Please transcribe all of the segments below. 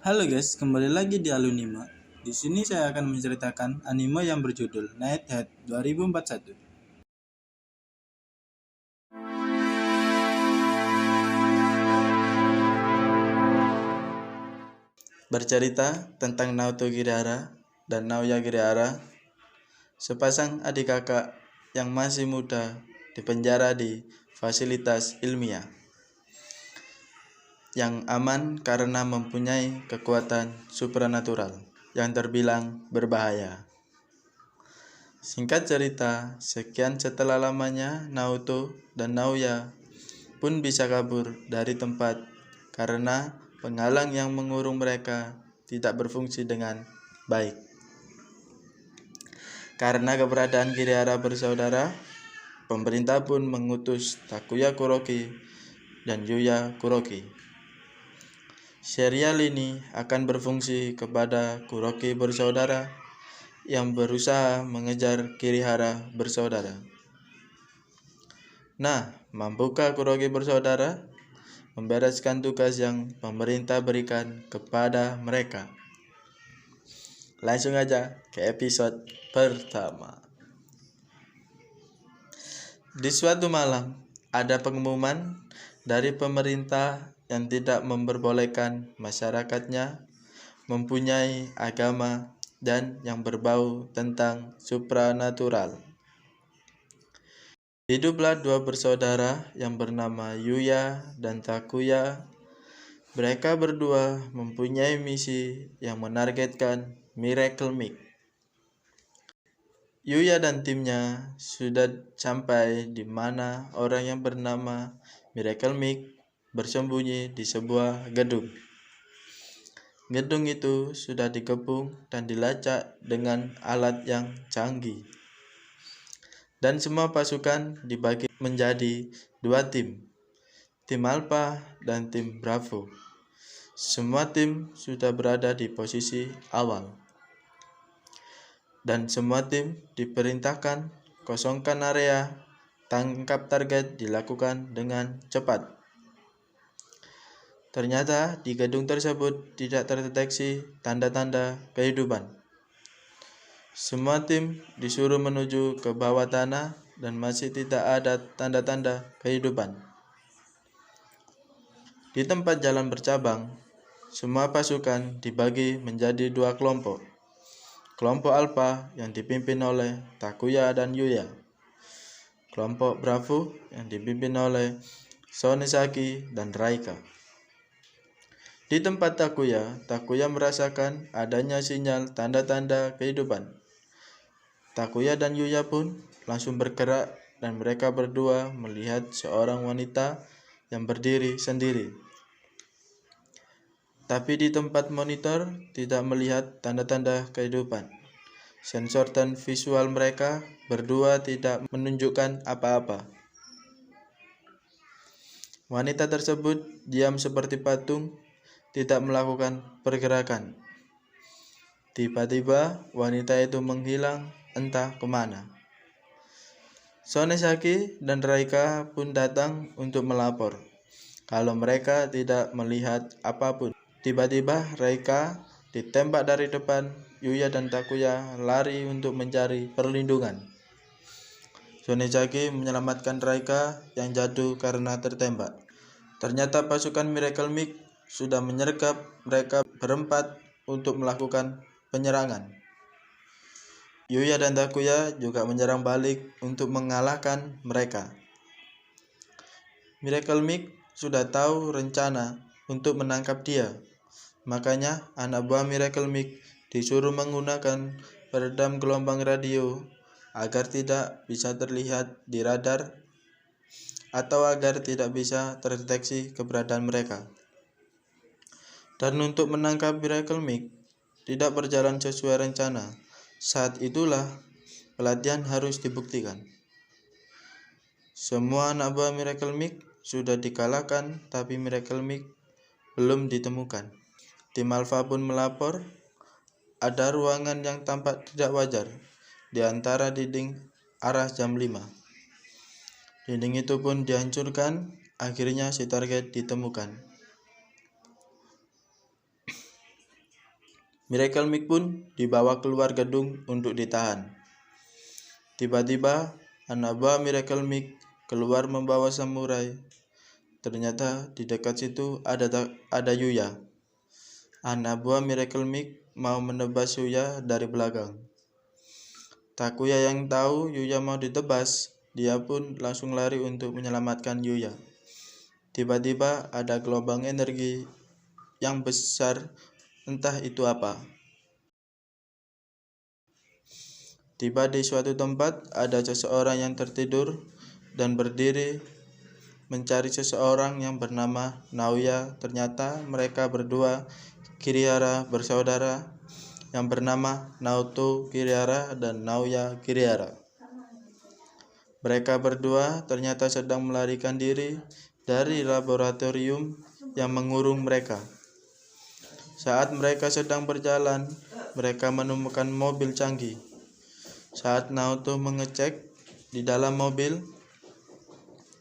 Halo guys, kembali lagi di Alunima. Di sini saya akan menceritakan anime yang berjudul Nighthead 2041. Bercerita tentang Naoto Kirihara dan Naoya Kirihara, sepasang adik kakak yang masih muda dipenjara di fasilitas ilmiah yang aman karena mempunyai kekuatan supranatural yang terbilang berbahaya. Singkat cerita, sekian setelah lamanya Naoto dan Naoya pun bisa kabur dari tempat karena penghalang yang mengurung mereka tidak berfungsi dengan baik. Karena keberadaan Kirihara bersaudara, pemerintah pun mengutus Takuya Kuroki dan Yuya Kuroki. Serial ini akan berfungsi kepada Kuroki bersaudara yang berusaha mengejar Kirihara bersaudara. Nah, mampukah Kuroki bersaudara membereskan tugas yang pemerintah berikan kepada mereka? Langsung aja ke episode pertama. Di suatu malam, ada pengumuman dari pemerintah yang tidak memperbolehkan masyarakatnya mempunyai agama dan yang berbau tentang supranatural. Hiduplah dua bersaudara yang bernama Yuya dan Takuya. Mereka berdua mempunyai misi yang menargetkan Miracle Mix. Yuya dan timnya sudah sampai di mana orang yang bernama Miracle Mix bersembunyi di sebuah gedung. Gedung itu sudah dikepung dan dilacak dengan alat yang canggih. Dan semua pasukan dibagi menjadi dua tim Alpha dan tim Bravo. Semua tim sudah berada di posisi awal. Dan semua tim diperintahkan kosongkan area, tangkap target dilakukan dengan cepat. Ternyata di gedung tersebut tidak terdeteksi tanda-tanda kehidupan. Semua tim disuruh menuju ke bawah tanah dan masih tidak ada tanda-tanda kehidupan. Di tempat jalan bercabang, semua pasukan dibagi menjadi dua kelompok. Kelompok Alpha yang dipimpin oleh Takuya dan Yuya. Kelompok Bravo yang dipimpin oleh Sonesaki dan Raika. Di tempat Takuya merasakan adanya sinyal tanda-tanda kehidupan. Takuya dan Yuya pun langsung bergerak dan mereka berdua melihat seorang wanita yang berdiri sendiri. Tapi di tempat monitor tidak melihat tanda-tanda kehidupan. Sensor dan visual mereka berdua tidak menunjukkan apa-apa. Wanita tersebut diam seperti patung, tidak melakukan pergerakan. Tiba-tiba wanita itu menghilang entah kemana. Sonesaki dan Raika pun datang untuk melapor kalau mereka tidak melihat apapun. Tiba-tiba Raika ditembak dari depan. Yuya dan Takuya lari untuk mencari perlindungan. Sonesaki menyelamatkan Raika yang jatuh karena tertembak. Ternyata pasukan Miracle Mix sudah menyergap mereka berempat untuk melakukan penyerangan. Yuya dan Takuya juga menyerang balik untuk mengalahkan mereka. Miracle Mix sudah tahu rencana untuk menangkap dia. Makanya anak buah Miracle Mix disuruh menggunakan peredam gelombang radio agar tidak bisa terlihat di radar atau agar tidak bisa terdeteksi keberadaan mereka. Dan untuk menangkap Miracle Mix tidak berjalan sesuai rencana. Saat itulah pelatihan harus dibuktikan. Semua anak buah Miracle Mix sudah dikalahkan, tapi Miracle Mix belum ditemukan. Tim Alpha pun melapor ada ruangan yang tampak tidak wajar di antara dinding arah jam 5. Dinding itu pun dihancurkan, akhirnya si target ditemukan. Miracle Mix pun dibawa keluar gedung untuk ditahan. Tiba-tiba anak buah Miracle Mix keluar membawa samurai. Ternyata di dekat situ ada Yuya. Anak buah Miracle Mix mau menebas Yuya dari belakang. Takuya yang tahu Yuya mau ditebas, dia pun langsung lari untuk menyelamatkan Yuya. Tiba-tiba ada gelombang energi yang besar, entah itu apa. Tiba di suatu tempat, ada seseorang yang tertidur dan berdiri mencari seseorang yang bernama Naoya. Ternyata mereka berdua Kirihara bersaudara yang bernama Naoto Kirihara dan Naoya Kirihara. Mereka berdua ternyata sedang melarikan diri dari laboratorium yang mengurung mereka. Saat mereka sedang berjalan, mereka menemukan mobil canggih. Saat Naoto mengecek di dalam mobil,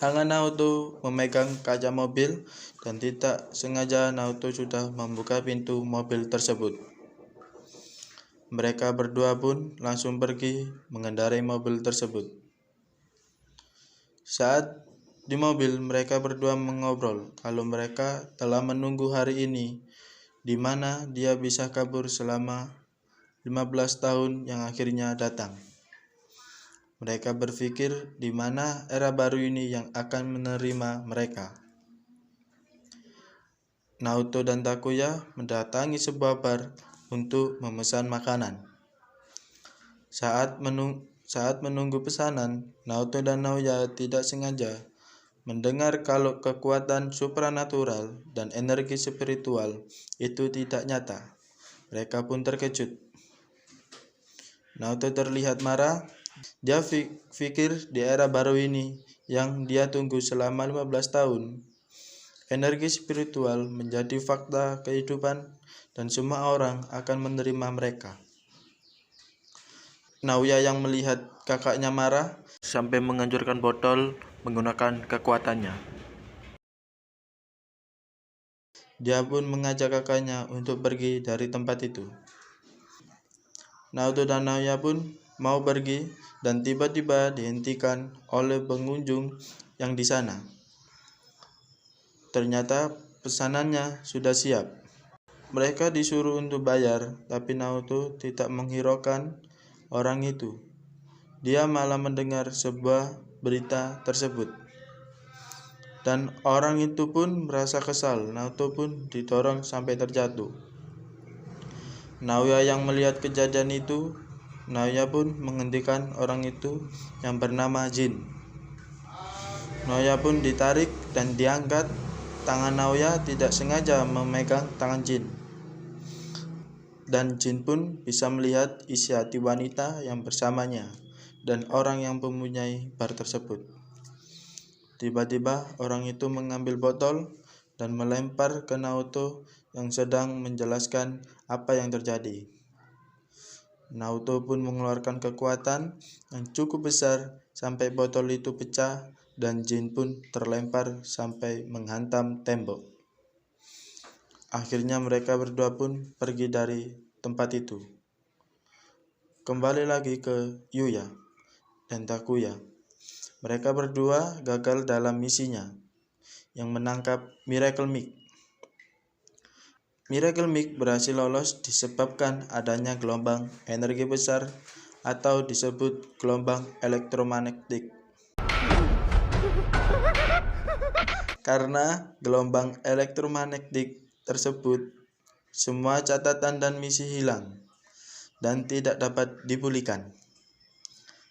tangan Naoto memegang kaca mobil dan tidak sengaja Naoto sudah membuka pintu mobil tersebut. Mereka berdua pun langsung pergi mengendarai mobil tersebut. Saat di mobil, mereka berdua mengobrol kalau mereka telah menunggu hari ini, di mana dia bisa kabur selama 15 tahun yang akhirnya datang. Mereka berpikir di mana era baru ini yang akan menerima mereka. Naoto dan Takuya mendatangi sebuah bar untuk memesan makanan. Saat menunggu pesanan, Naoto dan Naoya tidak sengaja mendengar kalau kekuatan supranatural dan energi spiritual itu tidak nyata. Mereka pun terkejut. Naoto terlihat marah. Dia pikir di era baru ini yang dia tunggu selama 15 tahun, energi spiritual menjadi fakta kehidupan dan semua orang akan menerima mereka. Naoya yang melihat kakaknya marah sampai menghancurkan botol menggunakan kekuatannya. Dia pun mengajak kakaknya untuk pergi dari tempat itu. Naoto dan Naoya pun mau pergi dan tiba-tiba dihentikan oleh pengunjung yang di sana. Ternyata pesanannya sudah siap. Mereka disuruh untuk bayar, tapi Naoto tidak menghiraukan orang itu. Dia malah mendengar sebuah berita tersebut. Dan orang itu pun merasa kesal. Naoto pun didorong sampai terjatuh. Naoya yang melihat kejadian itu, Naoya pun menghentikan orang itu yang bernama Jin. Naoya pun ditarik dan diangkat. Tangan Naoya tidak sengaja memegang tangan Jin. Dan Jin pun bisa melihat isi hati wanita yang bersamanya dan orang yang mempunyai bar tersebut. Tiba-tiba orang itu mengambil botol dan melempar ke Naoto yang sedang menjelaskan apa yang terjadi. Naoto pun mengeluarkan kekuatan yang cukup besar sampai botol itu pecah dan Jin pun terlempar sampai menghantam tembok. Akhirnya mereka berdua pun pergi dari tempat itu. Kembali lagi ke Yuya dan Takuya. Mereka berdua gagal dalam misinya yang menangkap Miracle Mix. Miracle Mix berhasil lolos disebabkan adanya gelombang energi besar atau disebut gelombang elektromagnetik. Karena gelombang elektromagnetik tersebut, semua catatan dan misi hilang dan tidak dapat dipulihkan.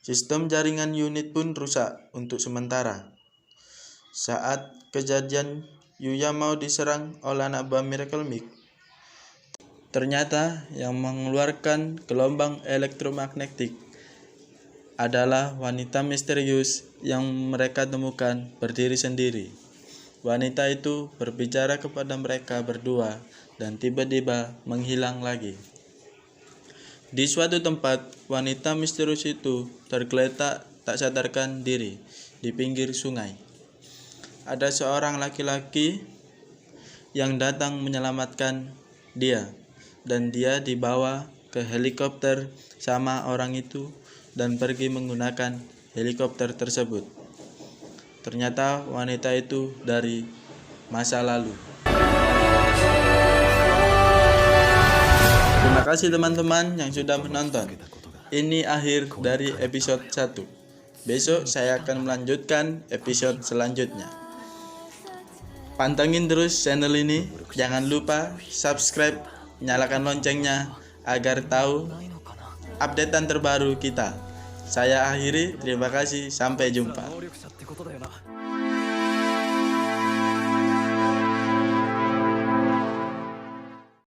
Sistem jaringan unit pun rusak untuk sementara. Saat kejadian Yuya mau diserang oleh anak buah Miracle Mix, ternyata yang mengeluarkan gelombang elektromagnetik adalah wanita misterius yang mereka temukan berdiri sendiri. Wanita itu berbicara kepada mereka berdua dan tiba-tiba menghilang lagi. Di suatu tempat, wanita misterius itu tergeletak tak sadarkan diri di pinggir sungai. Ada seorang laki-laki yang datang menyelamatkan dia. dan dia dibawa ke helikopter sama orang itu dan pergi menggunakan helikopter tersebut. Ternyata wanita itu dari masa lalu. Terima kasih teman-teman yang sudah menonton. Ini akhir dari episode 1. Besok saya akan melanjutkan episode selanjutnya. Pantengin terus channel ini. Jangan lupa subscribe, nyalakan loncengnya agar tahu updatean terbaru kita. Saya akhiri, terima kasih, sampai jumpa.